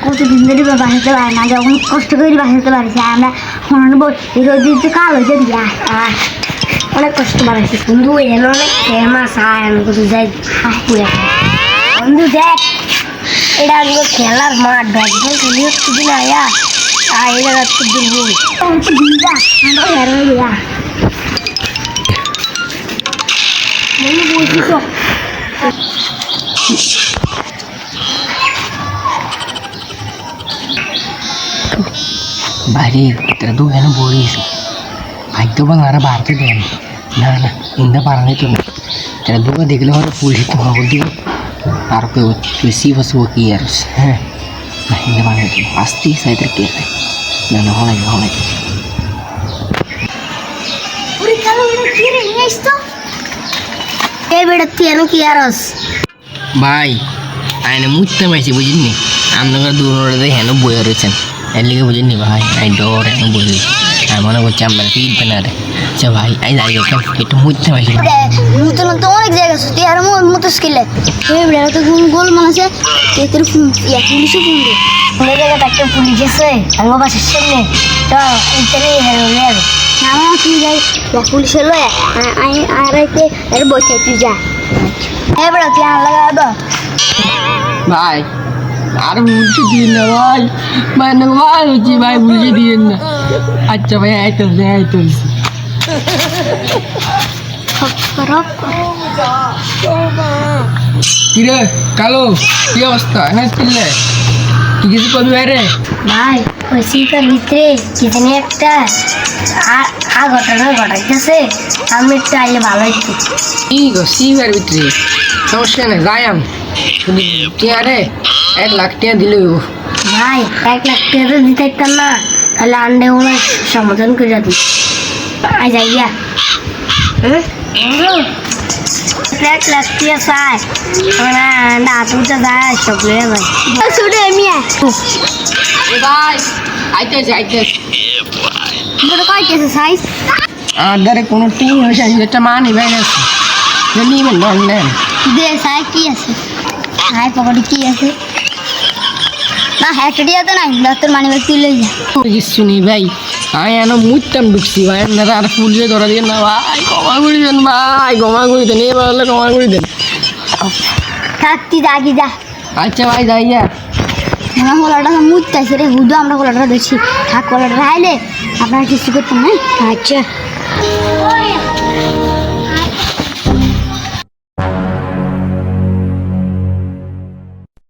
কতদিন ধরে বাসাতে পারি না, যখন কষ্ট করে বাসাতে পারছি আমরা রোদ কালো হয়ে দিয়া অনেক কষ্ট বাড়াইছি। বন্ধু এলো অনেক ফেমাস হয়, আমি কোথাও যাই পুরে। বন্ধু দেখ, এটা আমাকে খেলার মাঠ, ব্যাট বল খেলি হচ্ছে দিন আয়া এটা হচ্ছে দুর্বল দিনটা আমরা হেরা বন্ধু বলছি তো भारी तेरा दो है ना बोरी से भाई तो बंग आरा बाहर से देन ना ना इंदा पारने तो तेरा दो का देख लो और फुल हिट हुआ बोल दियो आर को किसी बस वो की यार हैं ना इंदा पारने तो आस्ती साइड रखे है ना होना पूरी चलो मेरे कीरे नहीं इस्तो ए बेटा तेरे की यारस भाई आने मुझसे मैं सी बुझी नहीं हम लोग दूर हो रहे हैं ना बोयर रेचन এলিগে বুঝিনি ভাই আই ডর এনে বুঝি আমি মনে করছি আমরা ফিট বানারে আচ্ছা ভাই আই যাই ওকে একটু মুছতে পারছি মুতন তো অনেক জায়গা আছে আর মুতস্কিল এই বড় তো গোল মানছে তের ফোন ইয়া পুলিশ ফোন দে ওই জায়গাটা একটা পুলিশ আছে আমার বাসার সামনে তো ইতরে হেরো রে নাম কি যাই পুলিশ লয় আই আরাইতে এর বসে তুই যা এই বড় তুই আন লাগা দাও ভাই আর বুঝে দিন না ভাই মানে ভাই হচ্ছে ভাই বুঝে দিন না আচ্ছা ভাই আইতো কিরে কালো কি অবস্থা না চিল্লে কি কিছু করবি ভাই রে ভাই ওই সিটার ভিতরে কিতনে একটা ঘটনা ঘটাইতেছে আমি একটু আইলে ভালো হইতো কি গো সিবার ভিতরে সমস্যা নেই যাই আমি শুধু টিয়া রে 1 লাখ টাকা দিলে ভাই 1 লাখ টাকা তো দিতে পারতাম না, তাহলে আন্ডে ওরা সমাধান করে যাবি আই যাইয়া 1 লাখ টাকা চাই আমরা আতুটা যায় সবলে ভাই শুনে মিয়া ভাই আইতে বড় কইতেছে সাইজ আদারে কোনো টিম হইছে যেটা মানি ভাই আছে জানি মন নেন দে সাই কি আছে হাই পকেটে কি আছে না হ্যাটডিয়া তো নাই ডাক্তার মানি ব্যাগ তুই লই যা কিছু নেই ভাই আমি এনো মুইতাম ঢুকছি ভাই আপনারা আর ফুল দিয়ে ধরা দিয়ে না ভাই ক্ষমা করে দেন ভাই ক্ষমা করে দেন এবার হলে ক্ষমা করে দেন থাকতি জাগি যা আচ্ছা ভাই যাইয়া আমরা কলাটা মুততেছে রে হুদু আমরা কলাটা দেখছি থাক কলাটা রাইলে আপনারা কিছু করতেন না আচ্ছা